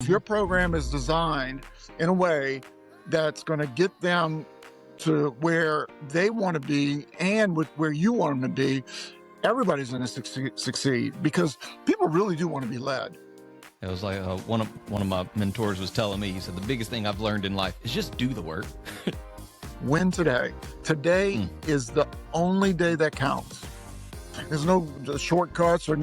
If your program is designed in a way that's going to get them to where they want to be and with where you want them to be, everybody's going to succeed because people really do want to be led. It was like one of my mentors was telling me, he said, the biggest thing I've learned in life is just do the work. Win today. Today is the only day that counts. There's no shortcuts or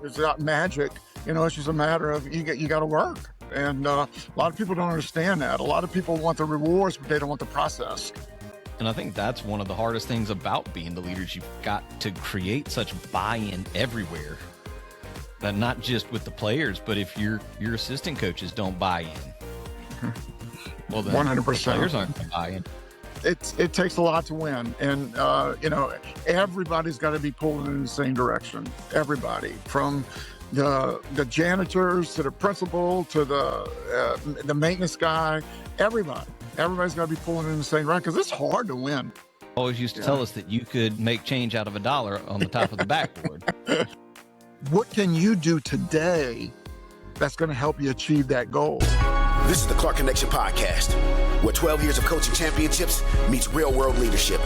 it's not magic. It's just a matter of you got to work. And a lot of people don't understand that. A lot of people want the rewards, but they don't want the process. And I think that's one of the hardest things about being the leaders. You've got to create such buy-in everywhere. That not just with the players, but if your assistant coaches don't buy in, well, then 100%. The players aren't going to buy in. It takes a lot to win, and everybody's got to be pulling in the same direction. Everybody, from the janitors to the principal to the maintenance guy, everybody's got to be pulling in the same direction because it's hard to win. Always used to tell us that you could make change out of $1 on the top of the backboard. What can you do today that's going to help you achieve that goal? This is the Clark Connection Podcast, where 12 years of coaching championships meets real-world leadership.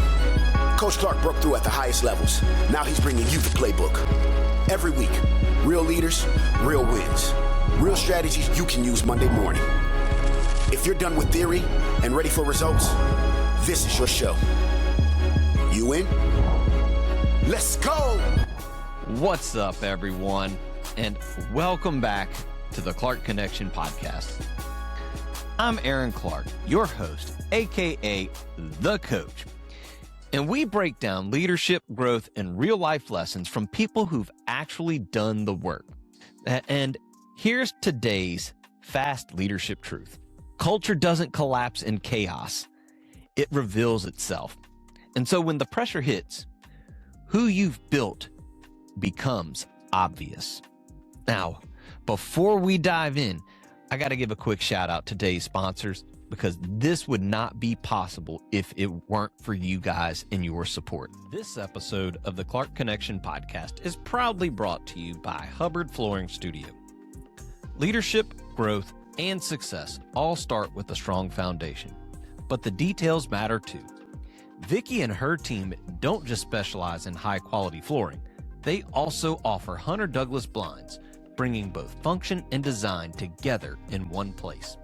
Coach Clark broke through at the highest levels. Now he's bringing you the playbook. Every week, real leaders, real wins. Real strategies you can use Monday morning. If you're done with theory and ready for results, this is your show. You in? Let's go! What's up, everyone, and welcome back to the Clark Connection Podcast. I'm Aaron Clark, your host, aka The Coach, and we break down leadership, growth, and real-life lessons from people who've actually done the work. And here's today's fast leadership truth. Culture doesn't collapse in chaos. It reveals itself. And so when the pressure hits, who you've built becomes obvious. Now, before we dive in, I got to give a quick shout out to today's sponsors because this would not be possible if it weren't for you guys and your support. This episode of the Clark Connection Podcast is proudly brought to you by Hubbard Flooring Studio. Leadership, growth, and success all start with a strong foundation, but the details matter too. Vicky and her team don't just specialize in high-quality flooring. They also offer Hunter Douglas blinds, bringing both function and design together in one place.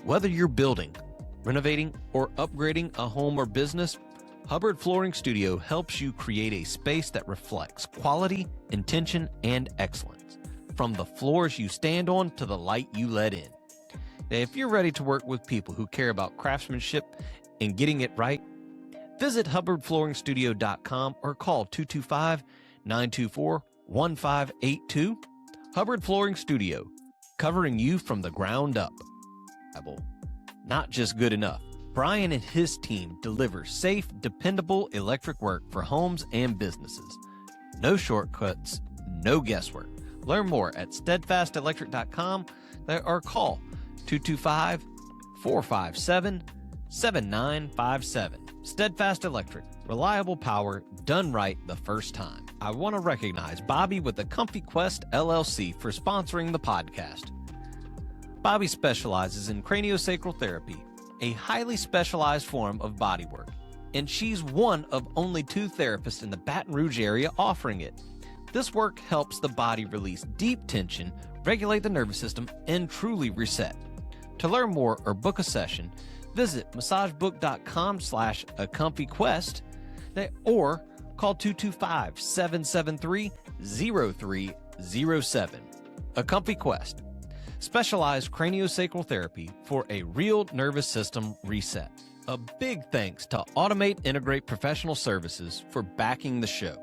Whether you're building, renovating, or upgrading a home or business, Hubbard Flooring Studio helps you create a space that reflects quality, intention, and excellence, from the floors you stand on to the light you let in. Now, if you're ready to work with people who care about craftsmanship and getting it right, visit hubbardflooringstudio.com or call 225-924-1582. Hubbard Flooring Studio, covering you from the ground up. Not just good enough. Brian and his team deliver safe, dependable electric work for homes and businesses. No shortcuts, no guesswork. Learn more at steadfastelectric.com or call 225-457-7957. Steadfast Electric, reliable power done right the first time. I want to recognize Bobby with the Comfy Quest LLC for sponsoring the podcast. Bobby specializes in craniosacral therapy, a highly specialized form of bodywork, and she's one of only 2 therapists in the Baton Rouge area offering it. This work helps the body release deep tension, regulate the nervous system, and truly reset. To learn more or book a session, visit massagebook.com/acomfyquest or call 225-773-0307. A Comfy Quest, specialized craniosacral therapy for a real nervous system reset. A big thanks to Automate Integrate Professional Services for backing the show.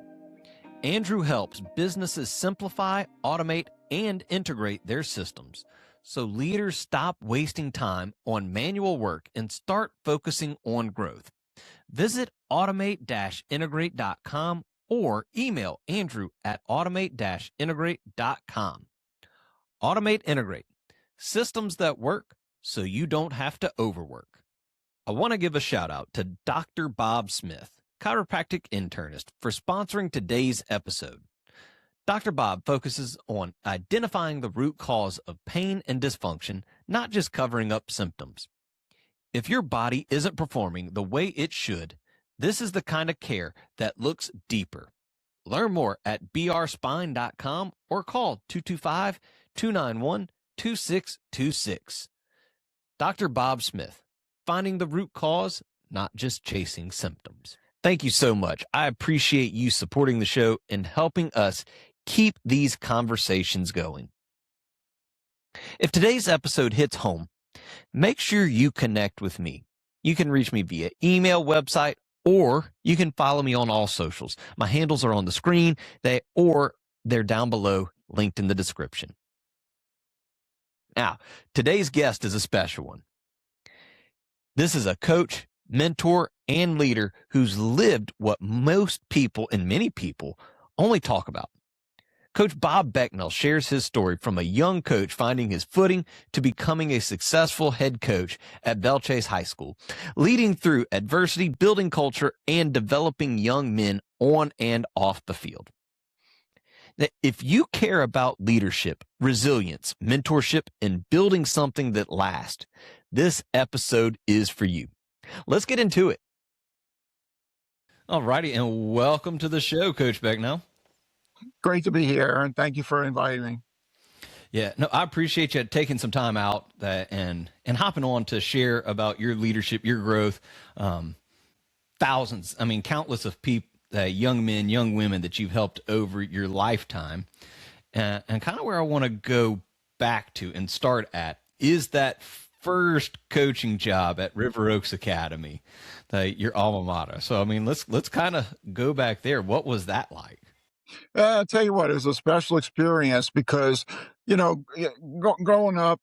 Andrew helps businesses simplify, automate, and integrate their systems so leaders stop wasting time on manual work and start focusing on growth. Visit automate-integrate.com or email Andrew at automate-integrate.com. Automate Integrate, systems that work so you don't have to overwork. I want to give a shout out to Dr. Bob Smith, chiropractic internist, for sponsoring today's episode. Dr. Bob focuses on identifying the root cause of pain and dysfunction, not just covering up symptoms. If your body isn't performing the way it should, this is the kind of care that looks deeper. Learn more at brspine.com or call 225-291-2626. Dr. Bob Smith, finding the root cause, not just chasing symptoms. Thank you so much. I appreciate you supporting the show and helping us keep these conversations going. If today's episode hits home, make sure you connect with me. You can reach me via email, website, or you can follow me on all socials. My handles are on the screen, they're down below, linked in the description. Now, today's guest is a special one. This is a coach, mentor, and leader who's lived what most people and many people only talk about. Coach Bob Becnel shares his story from a young coach finding his footing to becoming a successful head coach at Belle Chasse High School, leading through adversity, building culture, and developing young men on and off the field. Now, if you care about leadership, resilience, mentorship, and building something that lasts, this episode is for you. Let's get into it. All righty, and welcome to the show, Coach Becnel. Great to be here, and thank you for inviting me. Yeah, no, I appreciate you taking some time out and hopping on to share about your leadership, your growth. Thousands, countless of people, young men, young women that you've helped over your lifetime. And kind of where I want to go back to and start at is that first coaching job at River Oaks Academy, your alma mater. So, let's kind of go back there. What was that like? I'll tell you what, it was a special experience because, growing up,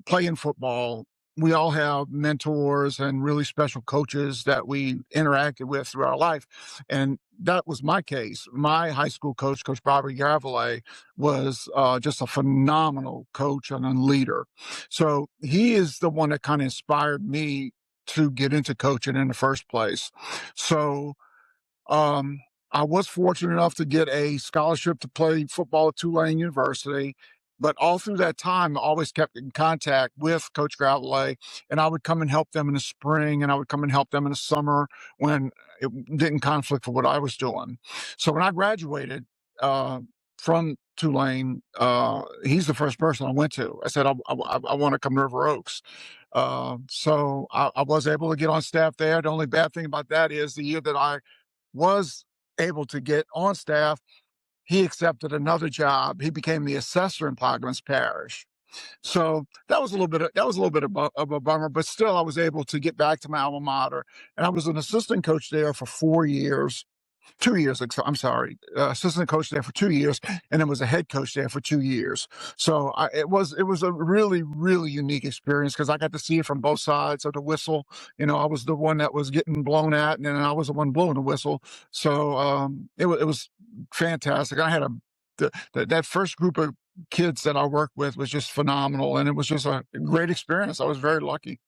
playing football, we all have mentors and really special coaches that we interacted with through our life. And that was my case. My high school coach, Coach Bob Becnel, was just a phenomenal coach and a leader. So he is the one that kind of inspired me to get into coaching in the first place. So, I was fortunate enough to get a scholarship to play football at Tulane University, but all through that time, I always kept in contact with Coach Rivalry, and I would come and help them in the spring, and I would come and help them in the summer when it didn't conflict with what I was doing. So when I graduated from Tulane, he's the first person I went to. I said, I want to come to River Oaks. So I was able to get on staff there. The only bad thing about that is the year that I was able to get on staff, he accepted another job. He became the assessor in Plaquemines Parish. So that was a little bit of a bummer, but still I was able to get back to my alma mater. And I was an assistant coach there for 4 years. 2 years, I'm sorry, assistant coach there for 2 years, and then was a head coach there for 2 years. So it was a really, really unique experience because I got to see it from both sides of the whistle. I was the one that was getting blown at, and then I was the one blowing the whistle. So it was fantastic. I had that first group of kids that I worked with was just phenomenal, and it was just a great experience. I was very lucky.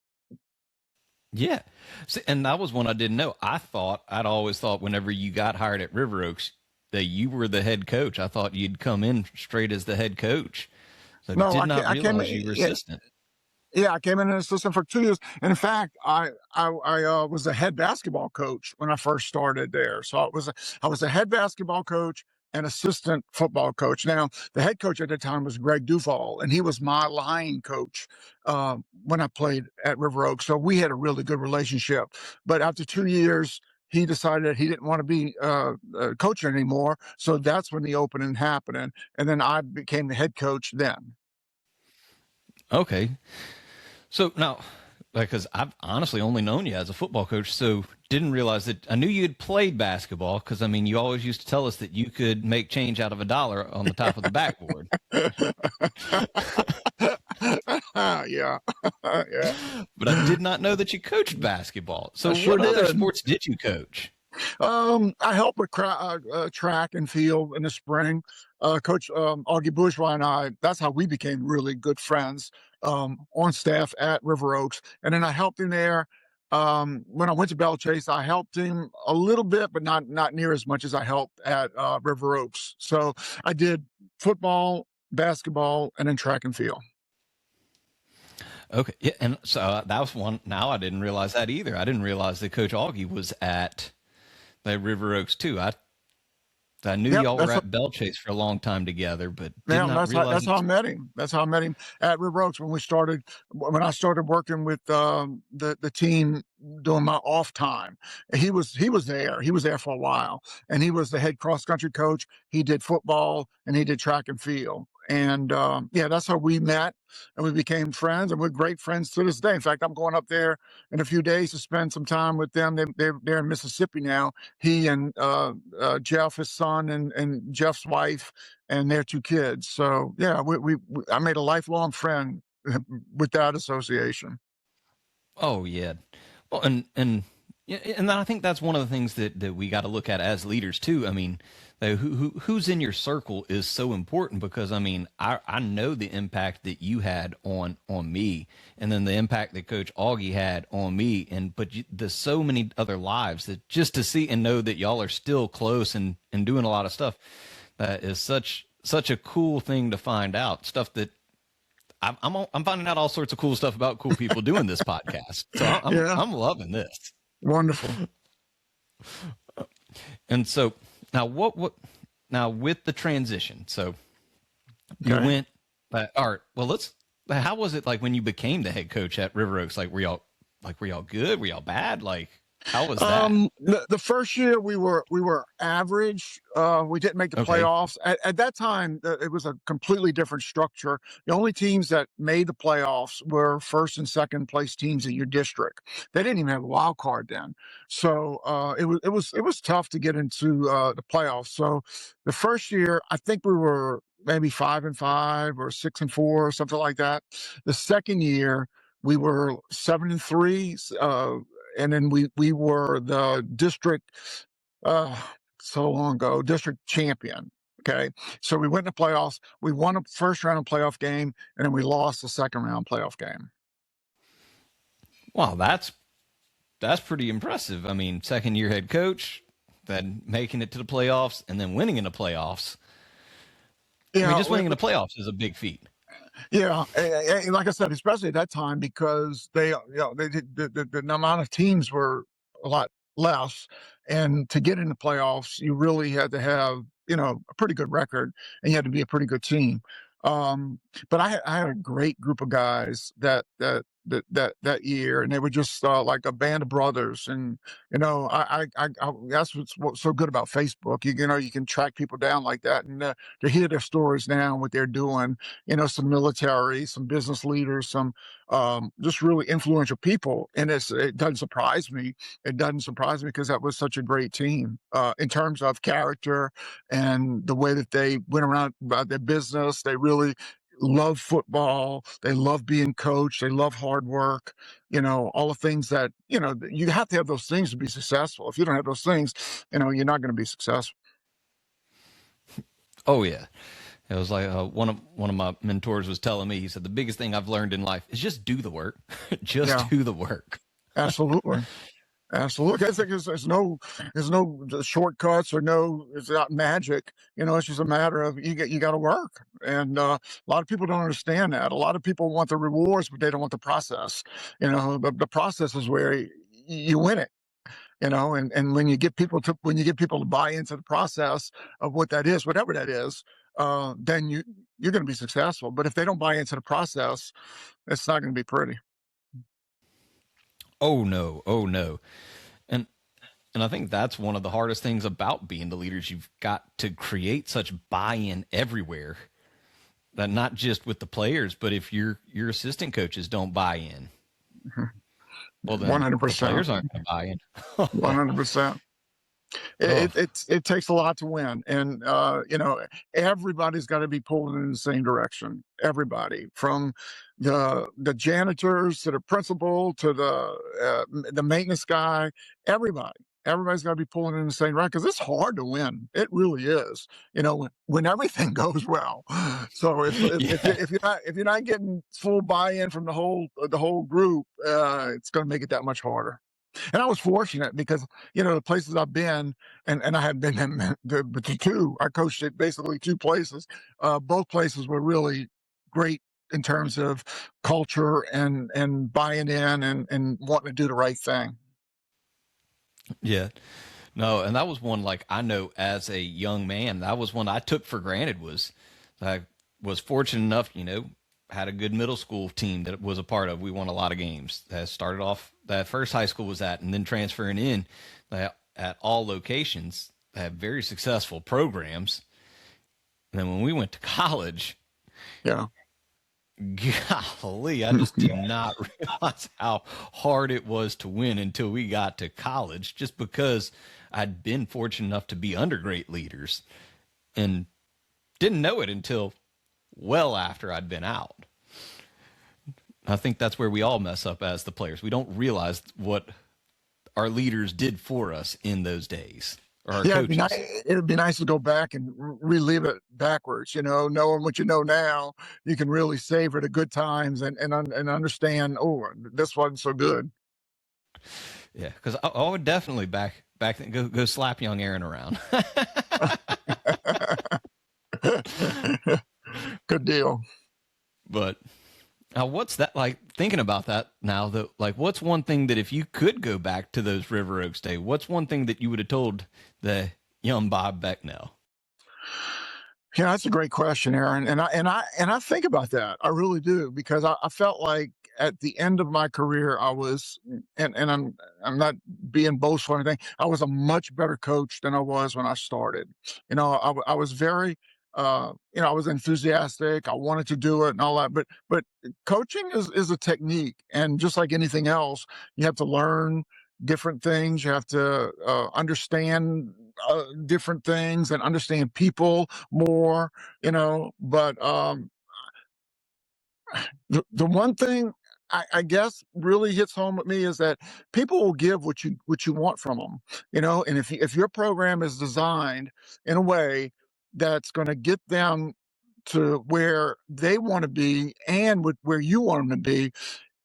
Yeah. See, and that was one I didn't know. I'd always thought whenever you got hired at River Oaks that you were the head coach. I thought you'd come in straight as the head coach. So No, I did not realize you were assistant. Yeah, I came in as assistant for 2 years, and in fact, I was a head basketball coach when I first started there. So I was a head basketball coach and assistant football coach. Now, the head coach at the time was Greg Duval, and he was my line coach when I played at River Oaks. So we had a really good relationship. But after 2 years, he decided that he didn't want to be a coach anymore. So that's when the opening happened, and then I became the head coach then. Okay. So now, because I've honestly only known you as a football coach, so didn't realize that. I knew you had played basketball because, you always used to tell us that you could make change out of $1 on the top of the backboard. Yeah. Yeah. But I did not know that you coached basketball. So sure what other did. sports did you coach? I help with track and field in the spring. Coach Augie Bourgeois and I, that's how we became really good friends on staff at River Oaks. And then I helped him there When I went to Belle Chasse, I helped him a little bit, but not near as much as I helped at River Oaks. So I did football, basketball, and then track and field. Okay. Yeah. And so that was one. Now I didn't realize that either. I didn't realize that Coach Augie was at the River Oaks too. I knew Yep, y'all were that's at Belle Chasse for a long time together, but did yeah, not realize. that's how I met him. That's how I met him at River Oaks when I started working with the team during my off time. He was there. He was there for a while, and he was the head cross country coach. He did football and he did track and field. And yeah, that's how we met, and we became friends, and we're great friends to this day. In fact, I'm going up there in a few days to spend some time with them. They're in Mississippi now. He and Jeff, his son, and Jeff's wife, and their two kids. So yeah, I made a lifelong friend with that association. Oh yeah. Well, yeah, and I think that's one of the things that we got to look at as leaders too. I mean, who's in your circle is so important, because I mean, I know the impact that you had on me, and then the impact that Coach Augie had on me, but there's so many other lives that just to see and know that y'all are still close and doing a lot of stuff, that is such a cool thing to find out. Stuff that I'm finding out all sorts of cool stuff about cool people doing this podcast. So I'm loving this. Wonderful. And so now now with the transition, so you went, all right, well, how was it like when you became the head coach at River Oaks? Like, were y'all good? Were y'all bad? Like, how was that? The first year we were average. We didn't make the playoffs. At that time, it was a completely different structure. The only teams that made the playoffs were first and second place teams in your district. They didn't even have a wild card then, so it was tough to get into the playoffs. So the first year, I think we were maybe 5-5 or 6-4 or something like that. The second year, we were 7-3. And then we were the district, so long ago, district champion. Okay. So we went to playoffs. We won a first round playoff game, and then we lost the second round playoff game. Wow, that's pretty impressive. I mean, second year head coach, then making it to the playoffs, and then winning in the playoffs. I mean, just winning in the playoffs is a big feat. Yeah, and like I said, especially at that time, because the amount of teams were a lot less, and to get in the playoffs, you really had to have a pretty good record, and you had to be a pretty good team. But I had a great group of guys that year, and they were just like a band of brothers. And I that's what's so good about Facebook. You can track people down like that, and to hear their stories now and what they're doing. Some military, some business leaders, some just really influential people. And it doesn't surprise me. It doesn't surprise me, because that was such a great team in terms of character and the way that they went around about their business. They really love football. They love being coached. They love hard work. All the things that, you have to have those things to be successful. If you don't have those things, you're not going to be successful. Oh yeah. It was like one of my mentors was telling me, he said, the biggest thing I've learned in life is just do the work. Do the work. Absolutely. Absolutely. There's no shortcuts, or it's not magic. It's just a matter of you got to work. And a lot of people don't understand that. A lot of people want the rewards, but they don't want the process. The process is where you win it. And when you get people to buy into the process of what that is, whatever that is, then you're going to be successful. But if they don't buy into the process, it's not going to be pretty. Oh no. And I think that's one of the hardest things about being the leaders. You've got to create such buy-in everywhere, that not just with the players, but if your assistant coaches don't buy in, well, then 100%. The players aren't going to buy in. 100%. It takes a lot to win, and everybody's got to be pulling in the same direction. Everybody, from the janitors to the principal to the maintenance guy, everybody. everybody's got to be pulling in the same direction, because it's hard to win. It really is. When everything goes well. So if you're not getting full buy-in from the whole group, it's going to make it that much harder. And I was fortunate because, the places I've been, and I have been in the two, I coached at basically two places. Both places were really great in terms of culture and buying in and wanting to do the right thing. Yeah. No, and that was one, like, I know as a young man, that was one I took for granted. I was fortunate enough, had a good middle school team that was a part of. We won a lot of games. That started off, that first high school was that, and then transferring in at all locations, had very successful programs. And then when we went to college, yeah, golly, I just did not realize how hard it was to win until we got to college, just because I'd been fortunate enough to be under great leaders and didn't know it until well after I'd been out. I think that's where we all mess up as the players. We don't realize what our leaders did for us in those days. Yeah, it'd be nice to go back and relive it backwards. Knowing what you know now, you can really savor the good times and understand. Oh, this wasn't so good. Yeah, because I would definitely back then go slap young Aaron around. Good deal. But what's that like? Thinking about that now, though, like, what's one thing that if you could go back to those River Oaks days, what's one thing that you would have told the young Bob Becnel? Yeah, that's a great question, Aaron. And I think about that. I really do, because I felt like at the end of my career, I was, and I'm not being boastful or anything, I was a much better coach than I was when I started. I was very, I was enthusiastic. I wanted to do it and all that. But coaching is a technique, and just like anything else, you have to learn different things. You have to understand different things and understand people more. But the one thing I guess really hits home with me is that people will give what you want from them. And if your program is designed in a way that's going to get them to where they want to be and where you want them to be,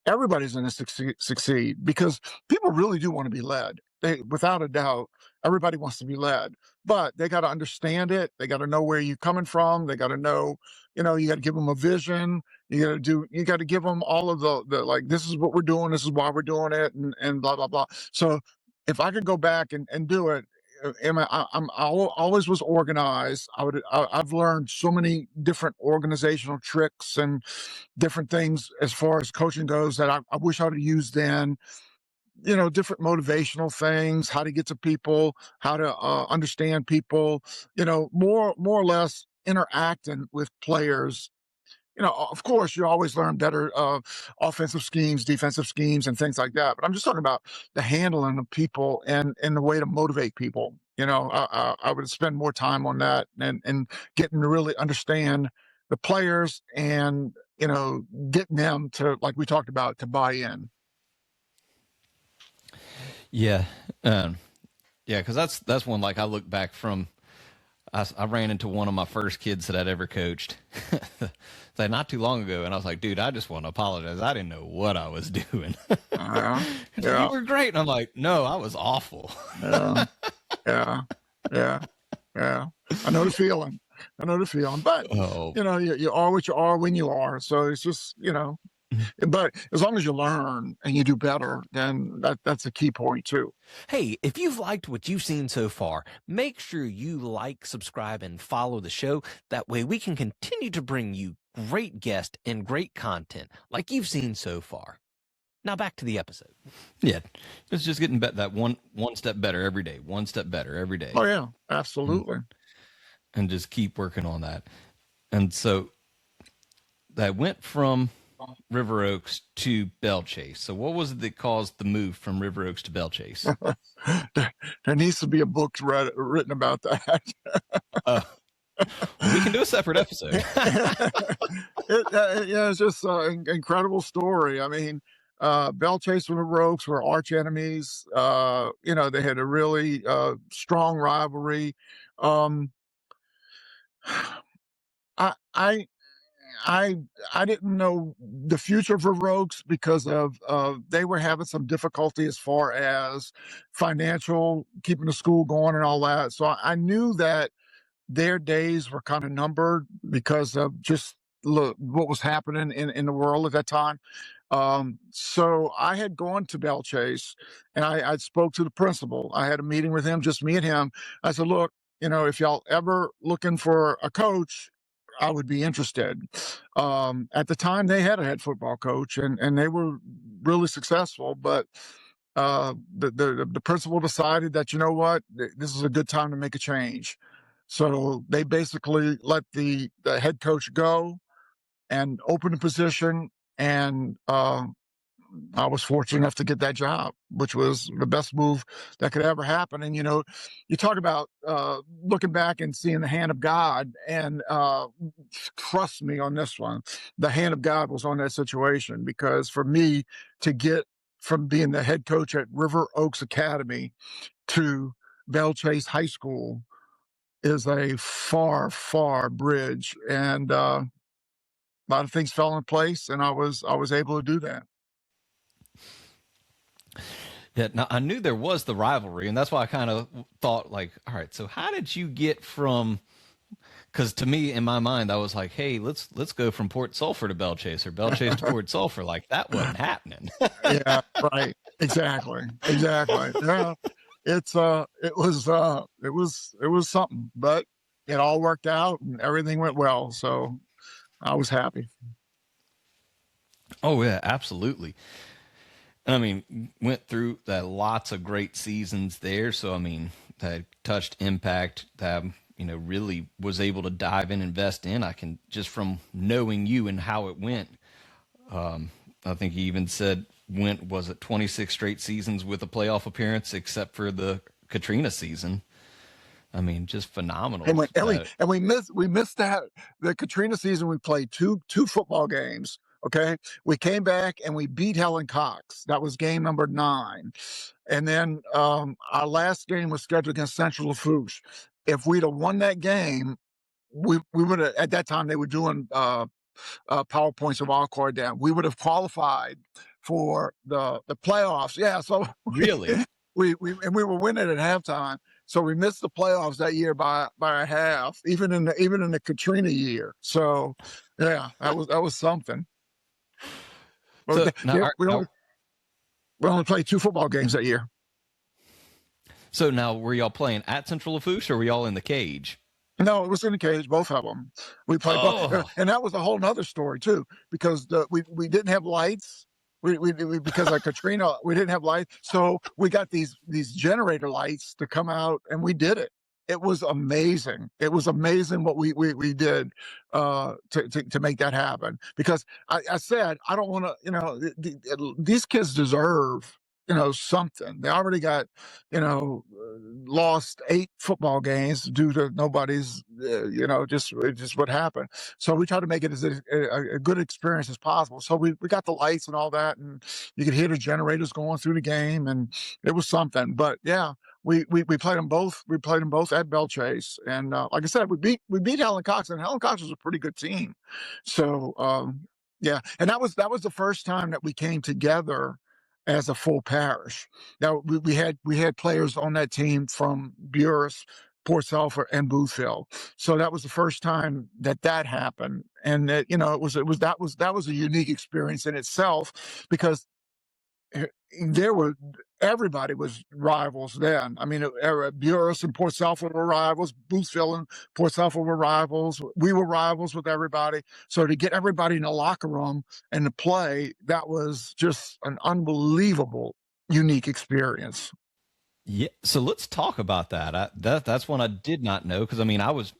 everybody's going to succeed, because people really do want to be led. Without a doubt, everybody wants to be led, but they got to understand it. They got to know where you're coming from. They got to know, you got to give them a vision. You got to give them all of the like, this is what we're doing. This is why we're doing it, and blah, blah, blah. So if I could go back and do it, I always was organized. I've learned so many different organizational tricks and different things as far as coaching goes that I wish I would have used then. Different motivational things, how to get to people, how to understand people, more or less interacting with players. Of course, you always learn better offensive schemes, defensive schemes, and things like that. But I'm just talking about the handling of people and the way to motivate people. I would spend more time on that and getting to really understand the players and, getting them to, like we talked about, to buy in. Yeah. Because that's one, like, I look back from, I ran into one of my first kids that I'd ever coached not too long ago. And I was like, dude, I just want to apologize. I didn't know what I was doing. Yeah. You were great. And I'm like, no, I was awful. Yeah. I know the feeling. But, you are what you are when you are. So it's just, but as long as you learn and you do better, then that's a key point too. Hey, if you've liked what you've seen so far, make sure you like, subscribe, and follow the show. That way we can continue to bring you great guests and great content like you've seen so far. Now back to the episode. Yeah, it's just getting that one step better every day, one step better every day. Oh yeah, absolutely. And just keep working on that. And so that went from River Oaks to Belle Chasse. So what was it that caused the move from River Oaks to Belle Chasse? There needs to be a book written about that. We can do a separate episode. It's just an incredible story. I mean, Belle Chasse and the Rogues were arch enemies. They had a really strong rivalry. Um, I, I I I didn't know the future for Rogues because of they were having some difficulty as far as financial, keeping the school going and all that. So I knew that their days were kind of numbered because of just what was happening in the world at that time. So I had gone to Belle Chasse and I spoke to the principal. I had a meeting with him, just me and him. I said, look, if y'all ever looking for a coach, I would be interested. At the time, they had a head football coach, and they were really successful. But the principal decided that, you know what, this is a good time to make a change. So they basically let the head coach go and open the position. And I was fortunate enough to get that job, which was the best move that could ever happen. And, you talk about looking back and seeing the hand of God, and trust me on this one, the hand of God was on that situation, because for me to get from being the head coach at River Oaks Academy to Belle Chasse High School is a far, far bridge. And a lot of things fell in place, and I was able to do that. Yeah, now I knew there was the rivalry, and that's why I kind of thought, like, all right, so how did you get from? Because to me, in my mind, I was like, hey, let's go from Port Sulphur to Belle Chasse, or Belle Chasse to Port Sulphur. Like, that wasn't happening. Yeah, right. Exactly. Yeah, it was something, but it all worked out and everything went well. So I was happy. Oh yeah, absolutely. I mean, went through that lots of great seasons there. So, I mean, that touched impact that, really was able to dive in, invest in. I can, just from knowing you and how it went. I think he even said was it 26 straight seasons with a playoff appearance, except for the Katrina season. I mean, just phenomenal. And we missed that the Katrina season. We played two football games. Okay, we came back and we beat Helen Cox. That was game number 9. And then our last game was scheduled against Central Lafourche. If we'd have won that game, we would have. At that time, they were doing PowerPoints of our core down. We would have qualified for the playoffs. Yeah. So really, we were winning at halftime. So we missed the playoffs that year by a half, even in the Katrina year. So yeah, that was something. So we only played 2 football games that year. So now, were y'all playing at Central Lafourche, or were y'all in the cage? No, it was in the cage, both of them. We played both, and that was a whole nother story too, because we didn't have lights. We because of Katrina, we didn't have lights, so we got these generator lights to come out, and we did it. It was amazing. It was amazing what we did to make that happen. Because I said, I don't want to. These kids deserve something. They already got lost 8 football games due to nobody's just what happened. So we try to make it as a good experience as possible. So we got the lights and all that, and you could hear the generators going through the game, and it was something. But yeah, we played them both. We played them both at Belle Chasse, and like I said, we beat Helen Cox, and Helen Cox was a pretty good team. So yeah, and that was the first time that we came together as a full parish. Now we had players on that team from Buras, Port Sulphur, and Boothville. So that was the first time that happened, and that that was a unique experience in itself, because everybody was rivals then. I mean, Buras and Port Sulphur were rivals. Boothville and Port Sulphur were rivals. We were rivals with everybody. So to get everybody in the locker room and to play, that was just an unbelievable, unique experience. Yeah. So let's talk about that. That's one I did not know, because I mean, I was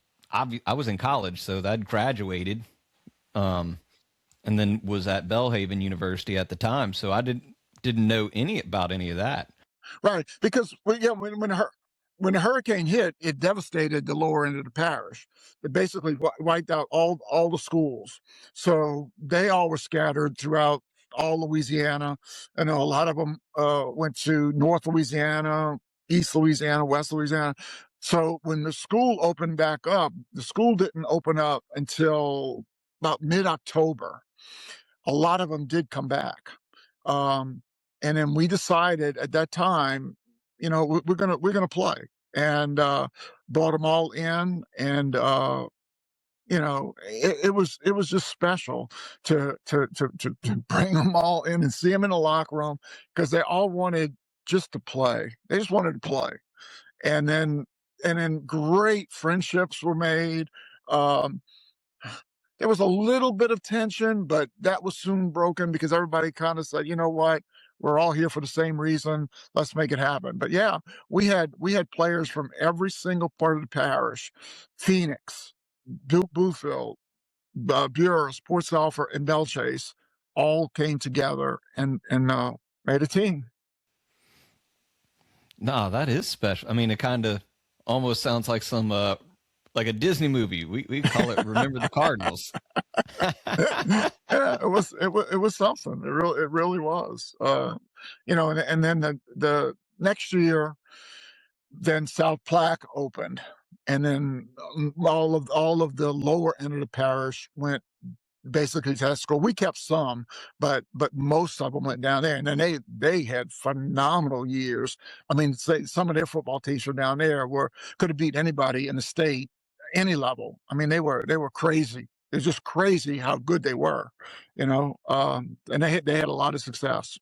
in college, so I'd graduated, and then was at Belhaven University at the time. So I didn't know about any of that. Right, because when the hurricane hit, it devastated the lower end of the parish. It basically wiped out all the schools. So they all were scattered throughout all Louisiana. I know a lot of them went to North Louisiana, East Louisiana, West Louisiana. So when the school opened back up, the school didn't open up until about mid-October. A lot of them did come back. And then we decided at that time, we're gonna play, and brought them all in, and it was just special to bring them all in and see them in the locker room, because they all wanted just to play. They just wanted to play, and then great friendships were made. Um, there was a little bit of tension, but that was soon broken because everybody kind of said, you know what, we're all here for the same reason. Let's make it happen. But yeah, we had players from every single part of the parish: Phoenix, Bluefield, Buras, Port Sulphur, and Belle Chasse, all came together and made a team. No, that is special. I mean, it kind of almost sounds like some like a Disney movie. We call it Remember the Cardinals. Yeah, it was something. It really was. And then the next year, then South Plaque opened, and then all of the lower end of the parish went basically to that school. We kept some, but most of them went down there, and then they had phenomenal years. I mean, say some of their football teams from down there could have beat anybody in the state, any level. I mean, they were crazy. It was just crazy how good they were, and they had a lot of success.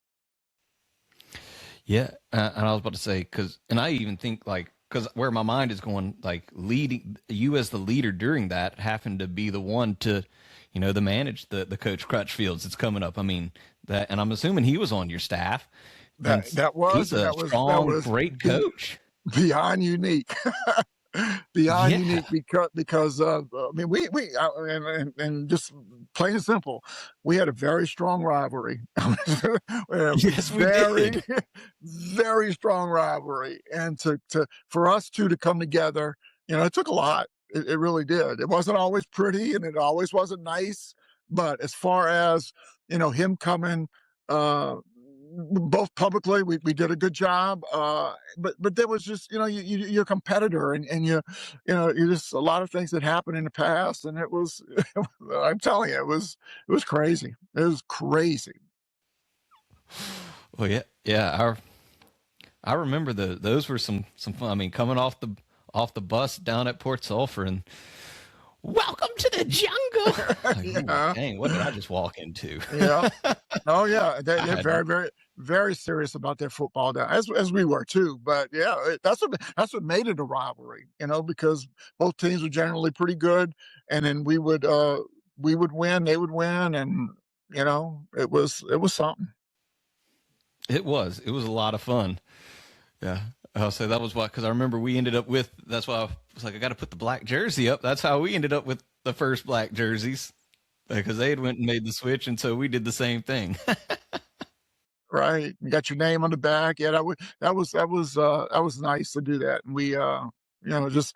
Yeah, and I was about to say, and I even think because where my mind is going, like leading you as the leader during that, having to be the one to, to manage the Coach Crutchfields that's coming up. I mean and I'm assuming he was on your staff. He's a strong, great coach. Beyond unique. Beyond unique, because I mean, and just plain and simple, we had a very strong rivalry. Yes, we did. Very strong rivalry, and for us two to come together, it took a lot. It really did. It wasn't always pretty, and it always wasn't nice. But as far as him coming, both publicly, we did a good job. But there was just, you're a competitor, and you just a lot of things that happened in the past, and it was, I'm telling you, it was crazy. It was crazy. Well, yeah. I remember those were some fun. I mean, coming off the bus down at Port Sulphur and welcome to the jungle. Like, dang, what did I just walk into? Yeah. Oh yeah. They're very, very, very serious about their football now, as we were too. But yeah, that's what made it a rivalry, because both teams were generally pretty good, and then we would win, they would win, and it was something. It was a lot of fun. Yeah. I'll say that was why, because I remember we ended up with, that's why I was like, I got to put the black jersey up. That's how we ended up with the first black jerseys, because they had went and made the switch, and so we did the same thing. Right. You got your name on the back. Yeah, that was nice to do that. And we just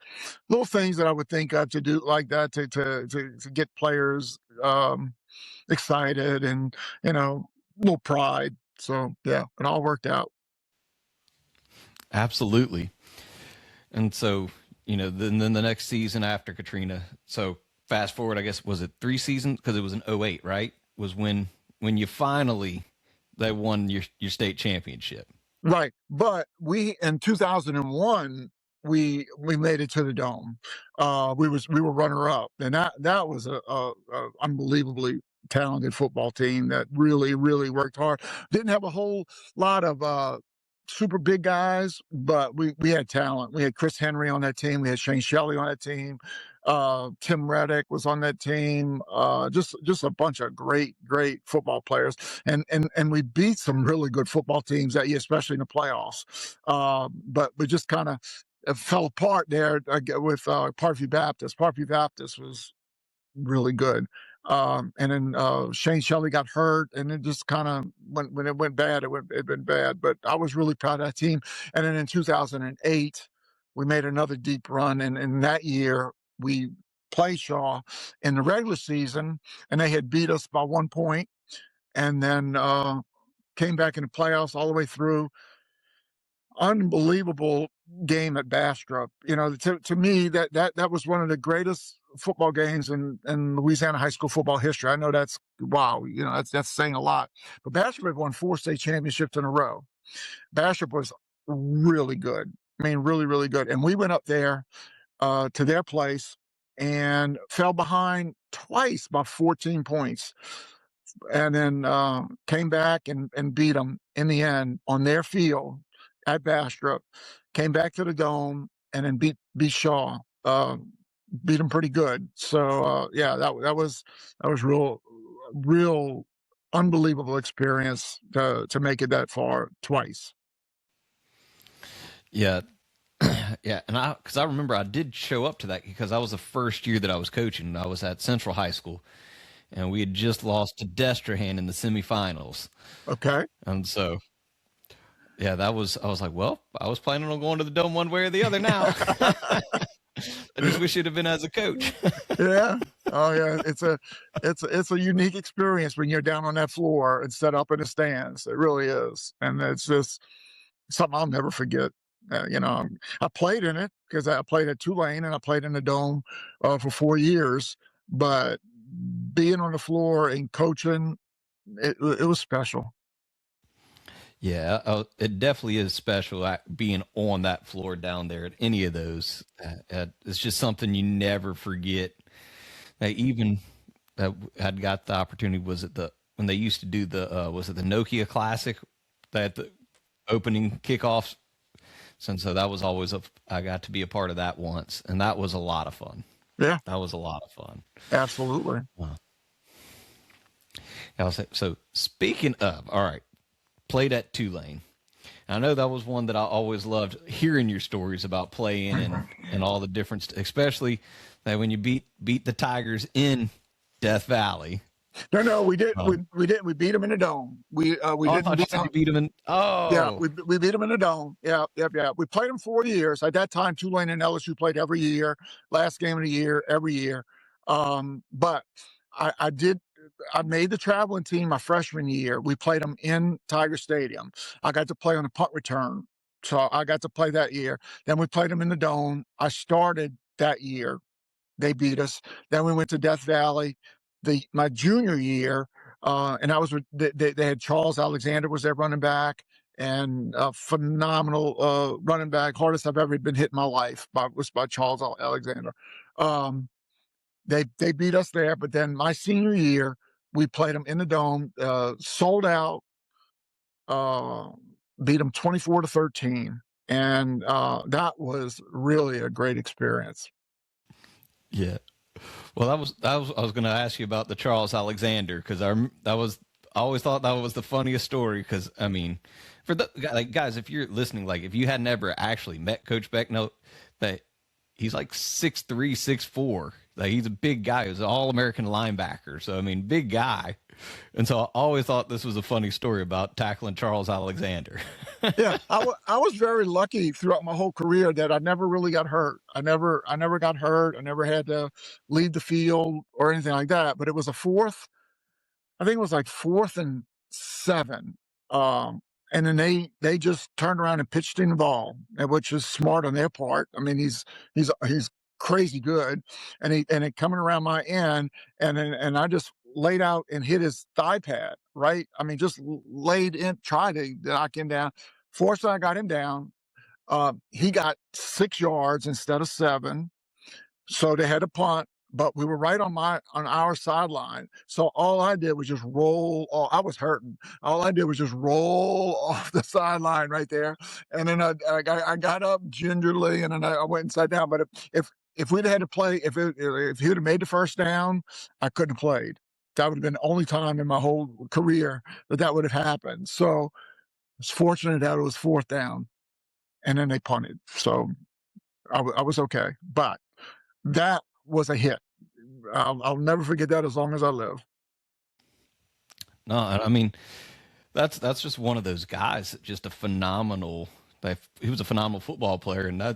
little things that I would think of to do like that to get players excited, and little pride. So yeah, it all worked out. Absolutely. And so, then the next season after Katrina. So fast forward, I guess, was it 3 seasons? Because it was in 2008, right? Was when you finally, they won your state championship. Right. But in 2001, we made it to the Dome. We were runner up, and that was a unbelievably talented football team that really, really worked hard. Didn't have a whole lot of super big guys, but we had talent. We had Chris Henry on that team. We had Shane Shelley on that team. Tim Reddick was on that team. Just a bunch of great football players, and we beat some really good football teams that year, especially in the playoffs. But we just kind of fell apart there with Parkview Baptist. Parkview Baptist was really good. And then Shane Shelley got hurt, and it just kind of when it went bad, it went bad. But I was really proud of that team. And then in 2008, we made another deep run, and in that year we played Shaw in the regular season, and they had beat us by 1 point. and then came back in the playoffs all the way through. Unbelievable game at Bastrop. You know, to me, that was one of the greatest football games in Louisiana high school football history. I know that's wow. You know, that's saying a lot. But Bastrop had won 4 state championships in a row. Bastrop was really good. I mean, really, really good. And we went up there to their place and fell behind twice by 14 points. And then came back and beat them in the end on their field at Bastrop. Came back to the Dome and then beat Shaw. Beat them pretty good. So yeah, that was real unbelievable experience to make it that far twice. Yeah. Yeah. And because I remember I did show up to that because that was the first year that I was coaching. I was at Central High School and we had just lost to Destrehan in the semifinals. Okay. And so, yeah, I was like, well, I was planning on going to the Dome one way or the other now. I just wish you'd have been as a coach. Yeah. Oh yeah. It's a unique experience when you're down on that floor and set up in the stands. It really is. And it's just something I'll never forget. You know, I played in it because I played at Tulane and I played in the Dome for 4 years, but being on the floor and coaching, it was special. Yeah, it definitely is special being on that floor down there at any of those. It's just something you never forget. Even I'd got the opportunity, when they used to do was it the Nokia Classic, that the opening kickoffs? And so that was always I got to be a part of that once, and that was a lot of fun. Yeah, that was a lot of fun. Absolutely. So speaking of, all right, played at Tulane. I know that was one that I always loved hearing your stories about playing and all the different, especially that when you beat the Tigers in Death Valley. No, we didn't. We didn't. We beat them in the Dome. We didn't beat them in. Oh, yeah, we beat them in the Dome. Yeah. We played them 4 years. At that time, Tulane and LSU played every year. Last game of the year, every year. But I made the traveling team my freshman year. We played them in Tiger Stadium. I got to play on a punt return, so I got to play that year. Then we played them in the Dome. I started that year. They beat us. Then we went to Death Valley. My junior year, and I was they had Charles Alexander was their running back, and a phenomenal running back, hardest I've ever been hit in my life was by Charles Alexander. They beat us there, but then my senior year we played them in the Dome, sold out, beat them 24-13, and that was really a great experience. Yeah. Well, I was going to ask you about the Charles Alexander, because I always thought that was the funniest story. Because I mean, for the guys, if you're listening, if you had never actually met Coach Becnel, that he's like 6'3", 6'4". He's a big guy. He's an All-American linebacker. So I mean, big guy. And so I always thought this was a funny story about tackling Charles Alexander. Yeah, I was very lucky throughout my whole career that I never really got hurt. I never got hurt. I never had to leave the field or anything like that. But it was I think it was like 4th and 7. And then they just turned around and pitched in the ball, which is smart on their part. I mean, he's crazy good, and it coming around my end, and I just laid out and hit his thigh pad, right? I mean, just laid in, tried to knock him down. Fortunately, I got him down. He got 6 yards instead of 7, so they had to punt. But we were right on our sideline, so all I did was just roll. I was hurting. All I did was just roll off the sideline right there, and then I got up gingerly, and then I went and sat down. But if we'd had to play, if he would have made the first down, I couldn't have played. That would have been the only time in my whole career that would have happened. So it's fortunate that it was 4th down, and then they punted. So I was okay. But that was a hit. I'll never forget that as long as I live. No, I mean, that's just one of those guys, just a phenomenal. He was a phenomenal football player, and I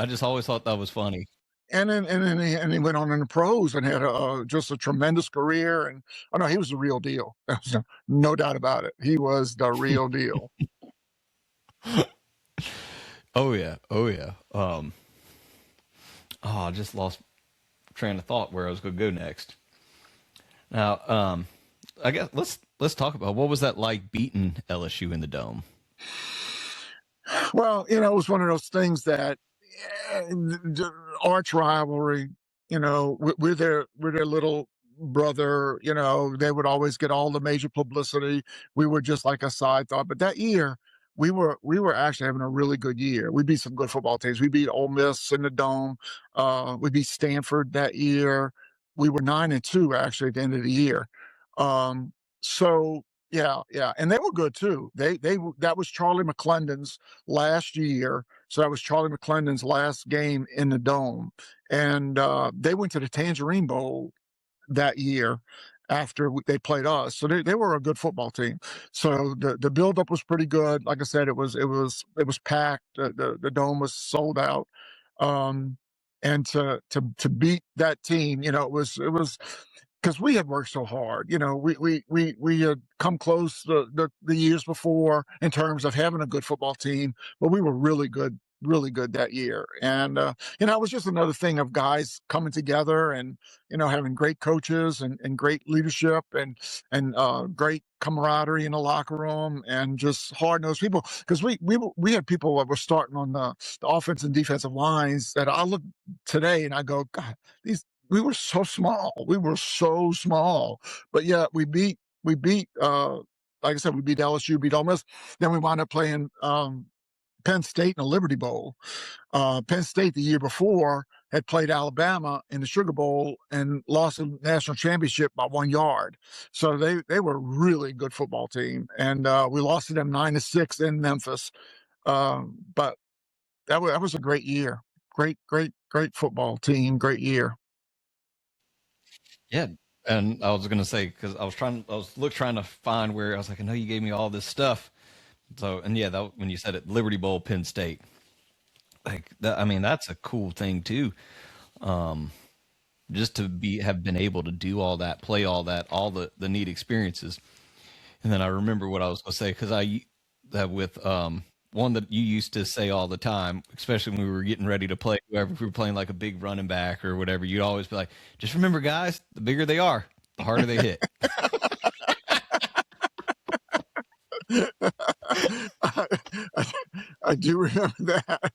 just always thought that was funny. and he went on in the pros and had just a tremendous career. And I know he was the real deal. No doubt about it. He was the real deal. Oh yeah. I just lost train of thought where I was going to go next. Now, I guess let's talk about what was that like beating LSU in the Dome. Well, it was one of those things that arch rivalry. We're their little brother. They would always get all the major publicity. We were just like a side thought. But that year, we were actually having a really good year. We beat some good football teams. We beat Ole Miss in the Dome. We beat Stanford that year. We were 9-2 actually at the end of the year. So yeah, and they were good too. That was Charlie McClendon's last year. So that was Charlie McClendon's last game in the Dome, and they went to the Tangerine Bowl that year after they played us. So they were a good football team. So the buildup was pretty good. Like I said, it was packed. The Dome was sold out. And to beat that team, it was because we had worked so hard. We had come close the years before in terms of having a good football team, but we were really good that year. And it was just another thing of guys coming together and having great coaches and great leadership and great camaraderie in the locker room and just hard-nosed people, because we had people that were starting on the offense and defensive lines that I look today and I go, God, we were so small. But yeah, we beat like I said, we beat LSU, beat Ole Miss. Then we wound up playing Penn State in the Liberty Bowl. Penn State the year before had played Alabama in the Sugar Bowl and lost the national championship by 1 yard. So they were a really good football team, and we lost to them 9-6 in Memphis. But that was a great year. Great football team. Great year. Yeah, and I was going to say, because I was trying to find where I was like, I know you gave me all this stuff. So, and yeah, when you said it, Liberty Bowl, Penn State, like that, I mean, that's a cool thing too. Just to have been able to do all that, play all that, all the neat experiences. And then I remember what I was going to say, because with one that you used to say all the time, especially when we were getting ready to play, whoever, if we were playing like a big running back or whatever, you'd always be like, just remember, guys, the bigger they are, the harder they hit. I do remember that.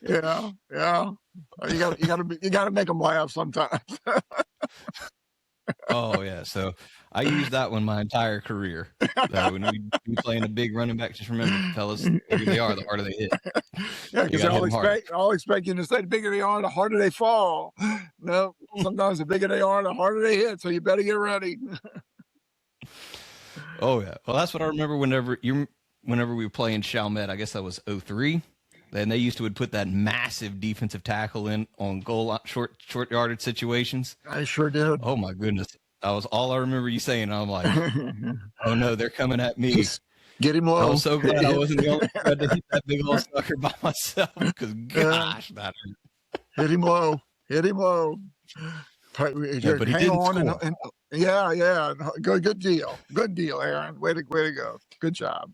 Yeah. You gotta make them laugh sometimes. Oh yeah, so I used that one my entire career. When we be playing a big running back, just remember, fellas, the bigger they are, the harder they hit. Yeah, because I'll expect you to say the bigger they are, the harder they fall. No, sometimes the bigger they are, the harder they hit. So you better get ready. Oh yeah, well that's what I remember. Whenever we were playing Chalmette, I guess that was 2003. And they would put that massive defensive tackle in on goal line, short yardage situations. I sure did. Oh my goodness, that was all I remember you saying. I'm like, oh no, they're coming at me. Just get him low. I was so glad I wasn't the only one to hit that big old sucker by myself, because gosh, that hit him low. Yeah, but he didn't score. Yeah. Good deal, Aaron. Way to go. Good job.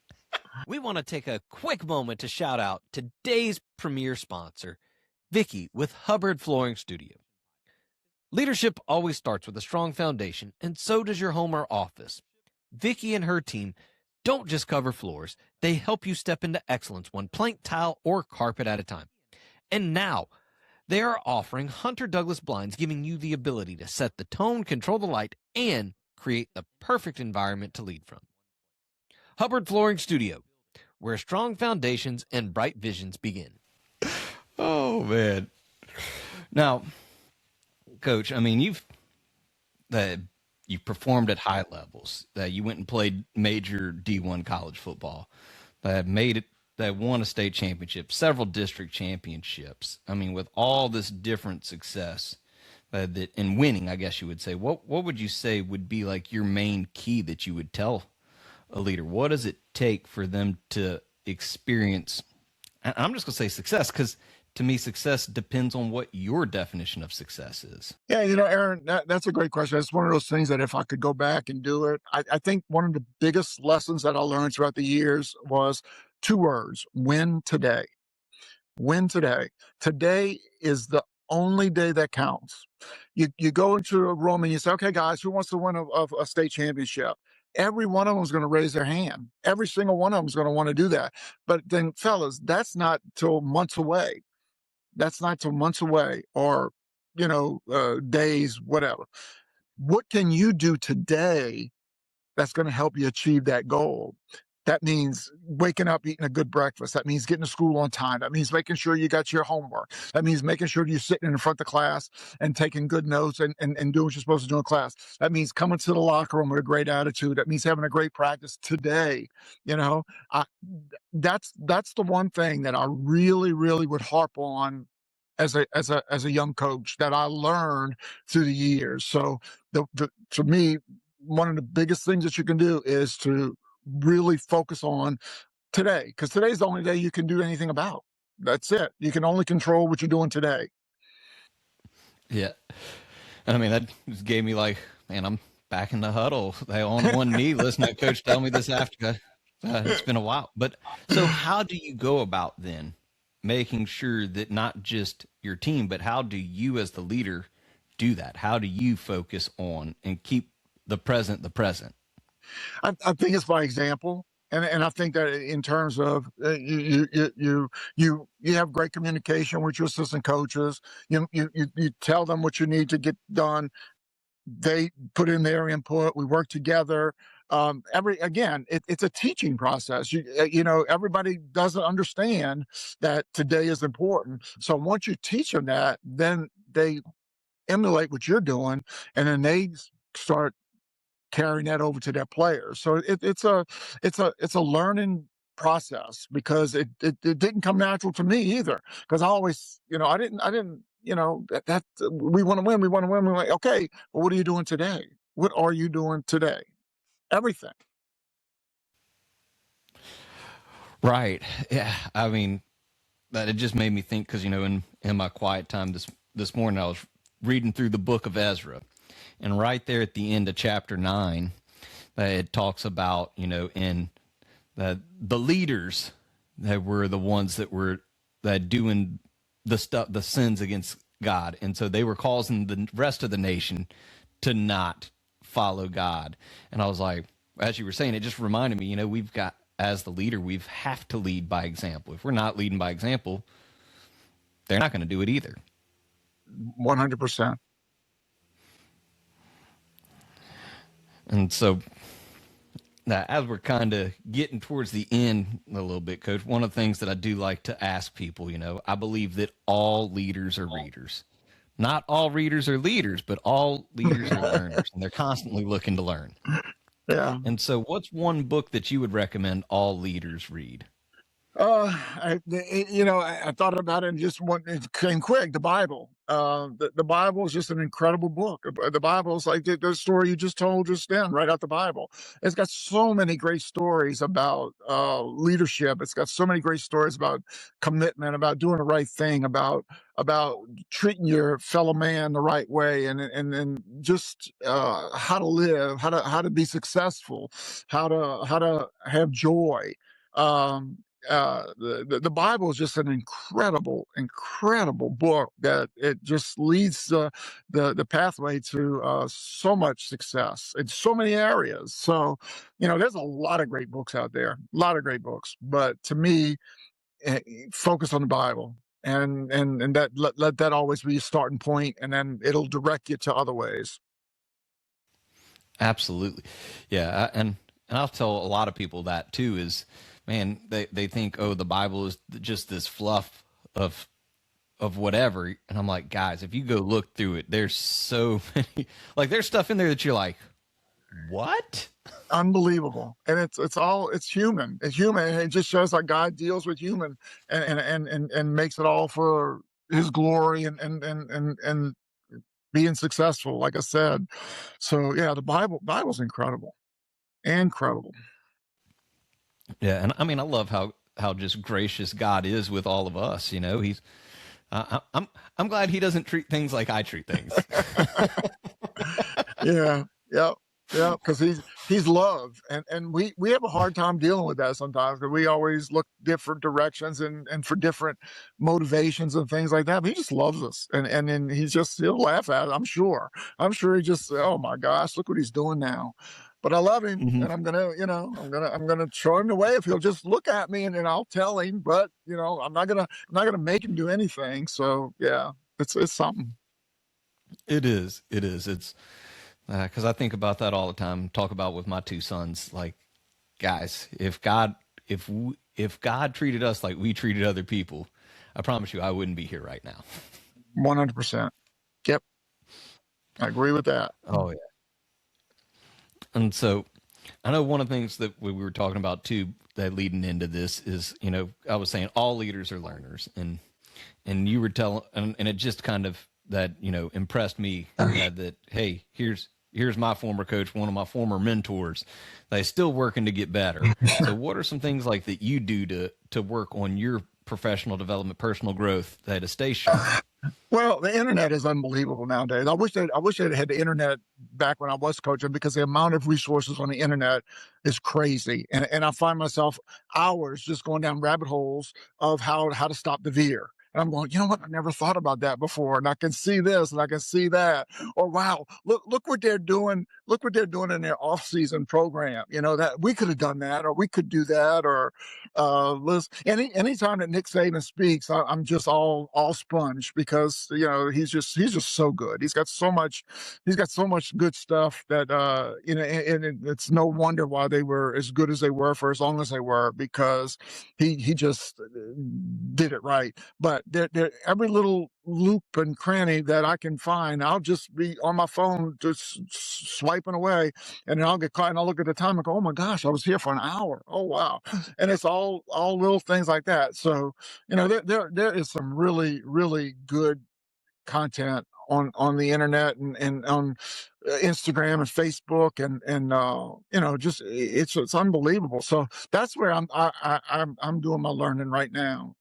We want to take a quick moment to shout out today's premier sponsor, Vicky with Hubbard Flooring Studio. Leadership always starts with a strong foundation, and so does your home or office. Vicky and her team don't just cover floors, they help you step into excellence one plank, tile, or carpet at a time. And now, they are offering Hunter Douglas blinds, giving you the ability to set the tone, control the light, and create the perfect environment to lead from. Hubbard Flooring Studio, where strong foundations and bright visions begin. Oh, man. Now, Coach, I mean, you've performed at high levels, that you went and played major D1 college football, that won a state championship, several district championships. I mean, with all this different success and winning, I guess you would say, what would you say would be like your main key that you would tell a leader? What does it take for them to experience, I'm just going to say success, because to me, success depends on what your definition of success is. Yeah, Aaron, that's a great question. It's one of those things that if I could go back and do it, I think one of the biggest lessons that I learned throughout the years was two words: win today. Win today. Today is the only day that counts. You go into a room and you say, okay, guys, who wants to win a state championship? Every one of them is going to raise their hand. Every single one of them is going to want to do that. But then, fellas, that's not till months away. That's not till months away, or days, whatever. What can you do today that's going to help you achieve that goal? That means waking up, eating a good breakfast. That means getting to school on time. That means making sure you got your homework. That means making sure you're sitting in front of the class and taking good notes and doing what you're supposed to do in class. That means coming to the locker room with a great attitude. That means having a great practice today. That's the one thing that I really, really would harp on as a young coach that I learned through the years. So to me, one of the biggest things that you can do is to really focus on today, because today's the only day you can do anything about. That's it. You can only control what you're doing today. Yeah. And I mean, that just gave me like, man, I'm back in the huddle. They on one knee listening to coach tell me this after. It's been a while. But so how do you go about then making sure that not just your team, but how do you as the leader do that? How do you focus on and keep the present the present? I think it's by example, and I think that in terms of you have great communication with your assistant coaches. You tell them what you need to get done. They put in their input. We work together. It's a teaching process. Everybody doesn't understand that today is important. So once you teach them that, then they emulate what you're doing, and then they start carrying that over to their players. So it's a learning process, because it didn't come natural to me either. Because I always, I didn't, that we want to win. We're like, okay, but what are you doing today? What are you doing today? Everything. Right. Yeah. I mean, that it just made me think, because, in my quiet time this morning, I was reading through the book of Ezra. And right there at the end of chapter 9, it talks about, in the leaders that were the ones that were doing the sins against God. And so they were causing the rest of the nation to not follow God. And I was like, as you were saying, it just reminded me, we've got, as the leader, we have to lead by example. If we're not leading by example, they're not going to do it either. 100%. And so now, as we're kind of getting towards the end a little bit, Coach, one of the things that I do like to ask people, I believe that all leaders are readers. Not all readers are leaders, but all leaders are learners, and they're constantly looking to learn. Yeah. And so what's one book that you would recommend all leaders read? I thought about it and it came quick. The Bible. The Bible is just an incredible book. The Bible is like the story you just told just then, right out the Bible. It's got so many great stories about leadership. It's got so many great stories about commitment, about doing the right thing, about treating your fellow man the right way, and just how to live, how to be successful, how to have joy. The Bible is just an incredible book that it just leads the pathway to so much success in so many areas. So, there's a lot of great books out there, a lot of great books. But to me, focus on the Bible, and that let that always be a starting point, and then it'll direct you to other ways. Absolutely, yeah, and I'll tell a lot of people that too. Is man, they think, oh, the Bible is just this fluff of whatever. And I'm like, guys, if you go look through it, there's so many, like there's stuff in there that you're like, what? Unbelievable. And it's human. It's human. And it just shows how God deals with human and makes it all for his glory and being successful, like I said. So yeah, the Bible's incredible. Incredible. Yeah, and I mean, I love how just gracious God is with all of us. I'm glad he doesn't treat things like I treat things. Yeah. Yep. Yeah, because he's loved, and we have a hard time dealing with that sometimes, because we always look different directions and for different motivations and things like that. But he just loves us, and then he'll laugh at it. I'm sure he just, oh my gosh, look what he's doing now. But I love him, Mhm. and I'm gonna show him the way if he'll just look at me, and then I'll tell him. But I'm not gonna make him do anything. So yeah, it's something. It is. It's because I think about that all the time. Talk about with my two sons, like, guys, if God treated us like we treated other people, I promise you, I wouldn't be here right now. 100%. Yep, I agree with that. Oh yeah. And so, I know one of the things that we were talking about too, that leading into this is, I was saying all leaders are learners, and you were telling, and it just kind of that impressed me that hey, here's my former coach, one of my former mentors, that's still working to get better. So what are some things like that you do to work on your professional development, personal growth, to stay sharp? Well, the internet is unbelievable nowadays. I wish they had the internet back when I was coaching, because the amount of resources on the internet is crazy. And I find myself hours just going down rabbit holes of how to stop the veer. And I'm going, you know what? I never thought about that before. And I can see this and I can see that. Or wow, look what they're doing. Look what they're doing in their off-season program. That we could have done that, or we could do that, or anytime that Nick Saban speaks, I'm just all sponge, because he's just so good. He's got so much good stuff that and it's no wonder why they were as good as they were for as long as they were, because he just did it right. But there every little loop and cranny that I can find, I'll just be on my phone just swiping away, and then I'll get caught and I'll look at the time and go, oh my gosh, I was here for an hour. Oh wow. And it's all little things like that. So there is some really, really good content on the internet, and on Instagram and Facebook, and just it's unbelievable. So that's where I'm doing my learning right now.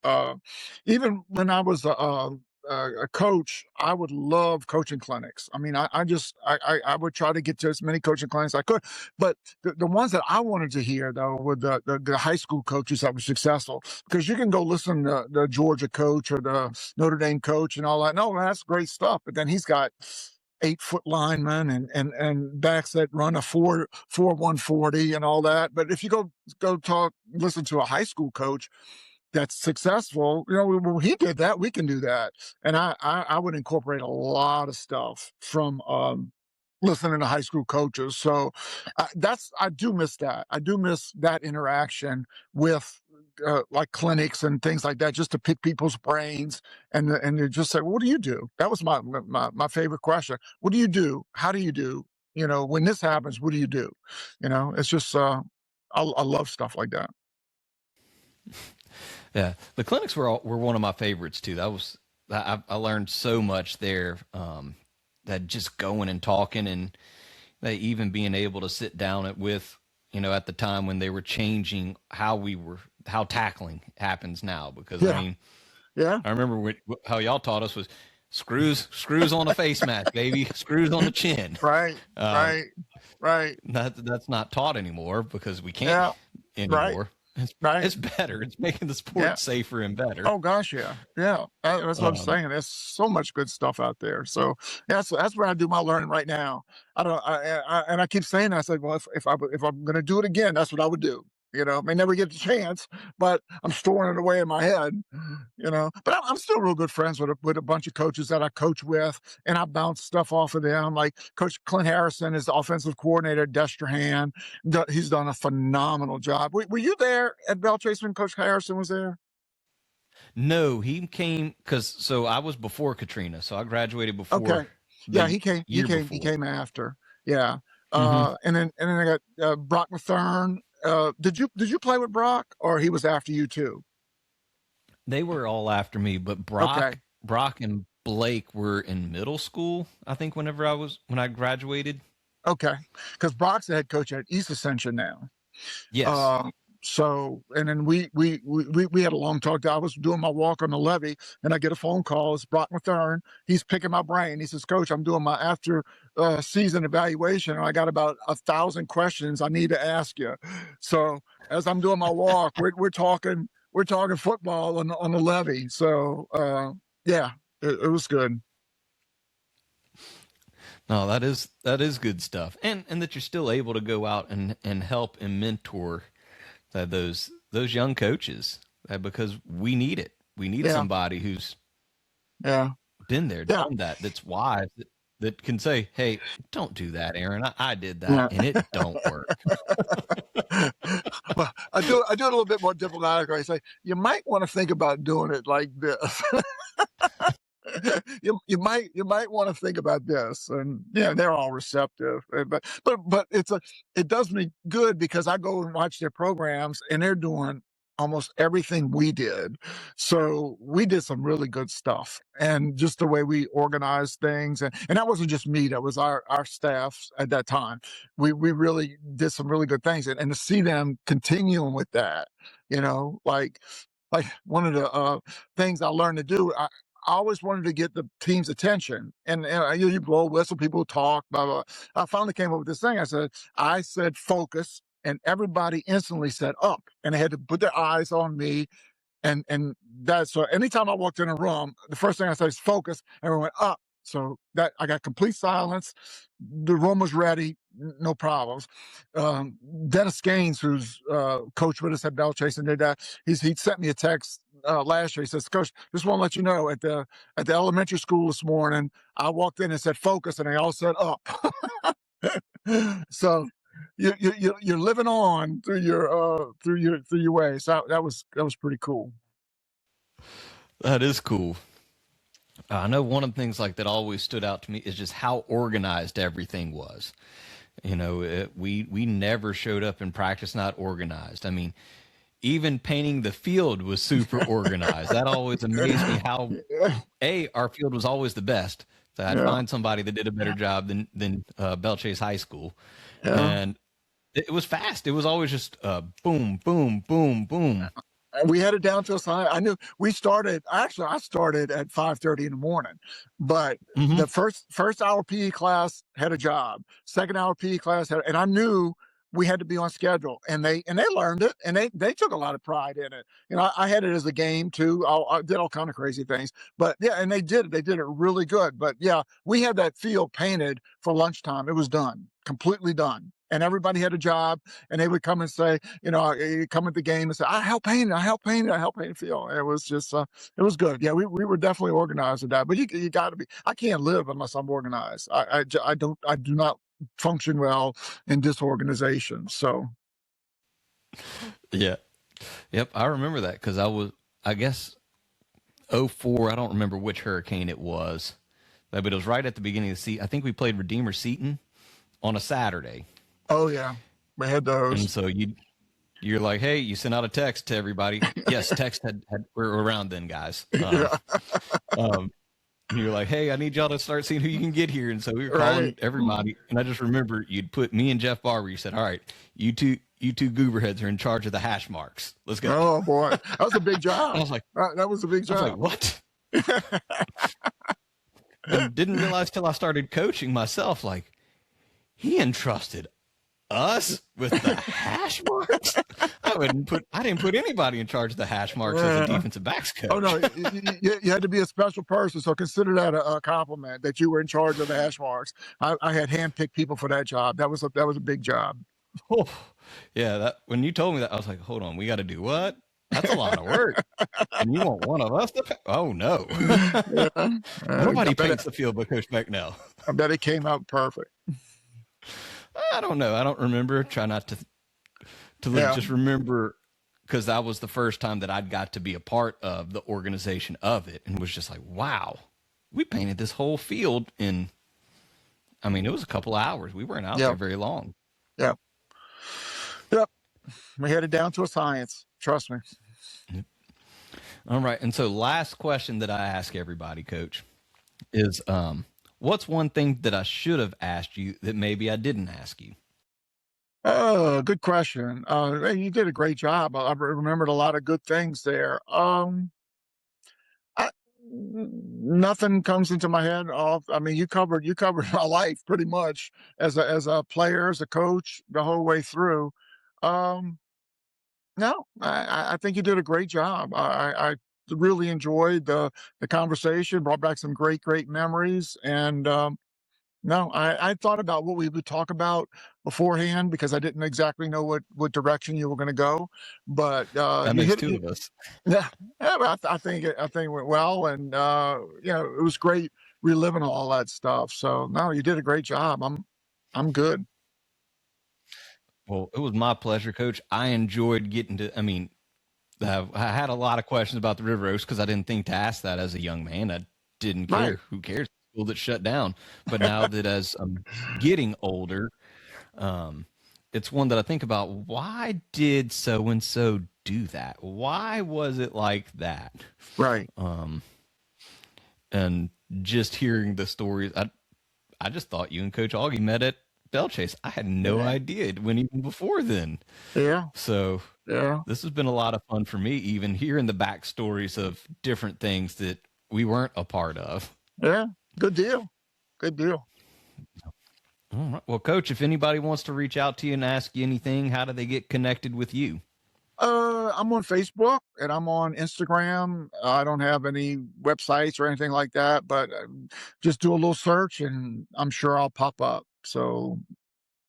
Even when I was a coach, I would love coaching clinics. I mean, I would try to get to as many coaching clinics as I could, but the ones that I wanted to hear though were the high school coaches that were successful, because you can go listen to the Georgia coach or the Notre Dame coach and all that. No, that's great stuff, but then he's got 8-foot linemen and backs that run a 4.40 and all that. But if you go listen to a high school coach that's successful, well, he did that, we can do that. And I would incorporate a lot of stuff from listening to high school coaches. So I do miss that. I do miss that interaction with like clinics and things like that, just to pick people's brains and to just say, what do you do? That was my favorite question. What do you do? How do you do? When this happens, what do you do? It's just I love stuff like that. Yeah, the clinics were one of my favorites too. I learned so much there. That just going and talking, and they even being able to sit down with at the time when they were changing how tackling happens now. Because Yeah. I mean, Yeah. I remember how y'all taught us was screws on a face mask, baby, screws on the chin. Right. Right. That's not taught anymore, because we can't Yeah. anymore. Right. It's better. It's making the sport safer and better. Oh gosh, yeah. That's what I'm saying. There's so much good stuff out there. So that's where I do my learning right now. I keep saying that. I said, well, if I'm going to do it again, that's what I would do. May never get the chance, but I'm storing it away in my head. But I'm still real good friends with a bunch of coaches that I coach with, and I bounce stuff off of them. Like Coach Clint Harrison is the offensive coordinator at Destrehan. He's done a phenomenal job. Were you there at Belle Chasse when Coach Harrison was there? No, he came so I was before Katrina, so I graduated before. Okay. Yeah, he came. He before. came after. Yeah. Mhm. And then I got Brock Mathern. Did you play with Brock, or he was after you too? They were all after me, but Brock and Blake were in middle school, I think, when I graduated. Okay, because Brock's the head coach at East Ascension now. Yes. So, and then we had a long talk. I was doing my walk on the levee, and I get a phone call. It's Brock Mathern. He's picking my brain. He says, "Coach, I'm doing my after season evaluation, and I got about 1,000 questions I need to ask you." So, as I'm doing my walk, we're talking football on the levee. So, yeah, it was good. No, that is good stuff, and that you're still able to go out and help and mentor those young coaches, because we need it. We need somebody who's been there, done that, that's wise, that can say, "Hey, don't do that, Aaron. I did that, and it don't work." Well, I do it a little bit more diplomatically. I say, you might want to think about doing it like this. you might want to think about this, and they're all receptive. But it does me good, because I go and watch their programs, and they're doing almost everything we did. So we did some really good stuff, and just the way we organized things, and that wasn't just me, that was our staff at that time. We really did some really good things, and to see them continuing with that, like one of the things I learned to do, I always wanted to get the team's attention, and you blow a whistle, people talk, blah, blah. I finally came up with this thing. I said focus, and everybody instantly said up, and they had to put their eyes on me. And that's so anytime I walked in a room, the first thing I said is focus, and everyone went up. So that I got complete silence. The room was ready, no problems. Dennis Gaines, who's coach with us at Belle Chasse, and did that. He sent me a text last year. He says, "Coach, just want to let you know, at the elementary school this morning, I walked in and said focus, and they all said up." So you're living on through your way. So that was pretty cool. That is cool. I know one of the things that always stood out to me is just how organized everything was. We never showed up in practice not organized. I mean, even painting the field was super organized. That always amazed me, how our field was always the best. So I'd find somebody that did a better job than Belle Chasse High School. And it was fast. It was always just boom, boom, boom, boom. We had it down to a science. I knew I started at 5:30 in the morning, but the first hour PE class had a job. Second hour PE class and I knew we had to be on schedule, and they learned it, and they took a lot of pride in it. I had it as a game too. I did all kind of crazy things, but and they did it really good. But we had that field painted for lunchtime. It was done, completely done. And everybody had a job, and they would come and say, come at the game and say, I help paint the field. And it was just, it was good. Yeah, we were definitely organized with that. But you got to be. I can't live unless I'm organized. I do not function well in disorganization. So. Yeah. Yep. I remember that, because I guess, 2004. I don't remember which hurricane it was, but it was right at the beginning of the season. I think we played Redeemer Seton on a Saturday. Oh yeah, we had those. And so you're like, hey, you sent out a text to everybody. Yes, text had we're around then, guys. And you're like, hey, I need y'all to start seeing who you can get here. And so we were calling everybody. And I just remember you'd put me and Jeff Barber. You said, all right, you two gooberheads are in charge of the hash marks. Let's go. Oh boy, that was a big job. I was like, that was a big job. I was like, what? And didn't realize till I started coaching myself, like, he entrusted us with the hash marks. I didn't put anybody in charge of the hash marks as a defensive backs coach. Oh no, you had to be a special person. So consider that a compliment, that you were in charge of the hash marks. I had handpicked people for that job. That was a big job. Oh, yeah. When you told me that, I was like, hold on, we got to do what? That's a lot of work. And you want one of us to pay? Oh no. Nobody paints the field but Coach Becnel. I bet it came out perfect. I don't know. I don't remember. Try not to just remember, because that was the first time that I'd got to be a part of the organization of it, and was just like, wow, we painted this whole field in, it was a couple of hours. We weren't out there very long. Yeah. Yep. We had it down to a science. Trust me. All right. And so last question that I ask everybody, Coach, is, what's one thing that I should have asked you that maybe I didn't ask you? Oh, good question. Hey, you did a great job. I remembered a lot of good things there. I, nothing comes into my head. Off. I mean, you covered my life pretty much as a player, as a coach, the whole way through. Um, no, I think you did a great job. I really enjoyed the conversation. Brought back some great memories, and no, I thought about what we would talk about beforehand because I didn't exactly know what direction you were going to go, but That you makes hit two you, of us. yeah, yeah. But I think it went well, and it was great reliving all that stuff. So no, you did a great job. I'm good. Well, it was my pleasure, Coach. I enjoyed getting to. I mean, I had a lot of questions about the River Oaks because I didn't think to ask that as a young man. I didn't Right, care. Who cares? School that shut down. But now that as I'm getting older, um, it's one that I think about. Why did so and so do that? Why was it like that? right. Um, and just hearing the stories, I just thought you and Coach Augie met at Belle Chasse. I had no Yeah, idea it went even before then. yeah, So yeah, this has been a lot of fun for me, even hearing the backstories of different things that we weren't a part of. yeah. Good deal. Good deal. All right. Well, Coach, if anybody wants to reach out to you and ask you anything, how do they get connected with you? I'm on Facebook and I'm on Instagram. I don't have any websites or anything like that, but just do a little search and I'm sure I'll pop up. So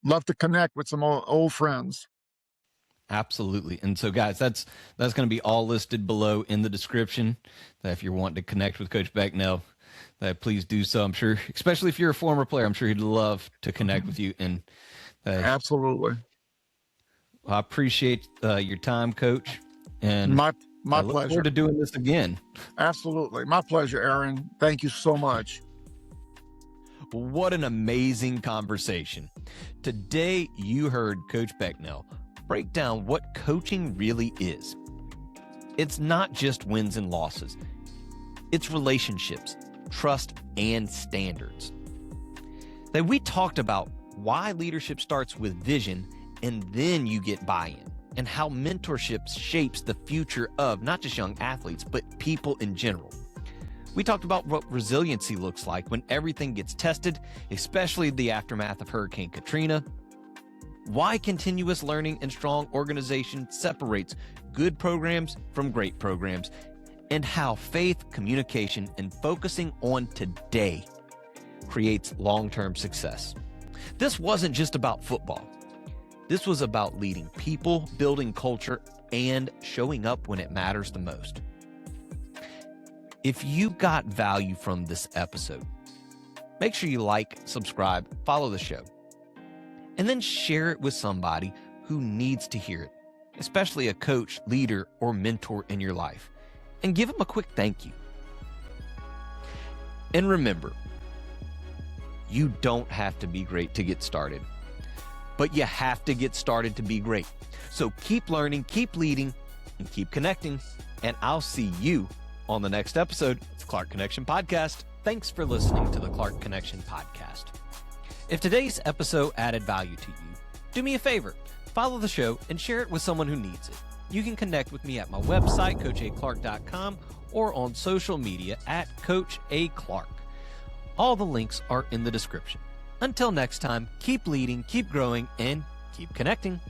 love to connect with some old friends. Absolutely. And so, guys, that's going to be all listed below in the description. That if you're wanting to connect with Coach Becnel, that please do so. I'm sure, especially if you're a former player, I'm sure he'd love to connect with you. And Absolutely. I appreciate your time, Coach, and My I my look pleasure. forward to doing this again. Absolutely. My pleasure, Aaron. Thank you so much. What an amazing conversation. Today, you heard Coach Becnel break down what coaching really is. It's not just wins and losses, it's relationships, trust, and standards. That we talked about why leadership starts with vision and then you get buy-in, and how mentorship shapes the future of not just young athletes, but people in general. We talked about what resiliency looks like when everything gets tested, especially the aftermath of Hurricane Katrina, why continuous learning and strong organization separates good programs from great programs, and how faith, communication, and focusing on today creates long-term success. This wasn't just about football. This was about leading people, building culture, and showing up when it matters the most. If you got value from this episode, make sure you like, subscribe, follow the show, and then share it with somebody who needs to hear it, especially a coach, leader, or mentor in your life, and give them a quick thank you. And remember, you don't have to be great to get started, but you have to get started to be great. So keep learning, keep leading, and keep connecting. And I'll see you on the next episode of the Clark Connection Podcast. Thanks for listening to the Clark Connection Podcast. If today's episode added value to you, do me a favor, follow the show and share it with someone who needs it. You can connect with me at my website, coachaclark.com, or on social media at Coach A. Clark. All the links are in the description. Until next time, keep leading, keep growing, and keep connecting.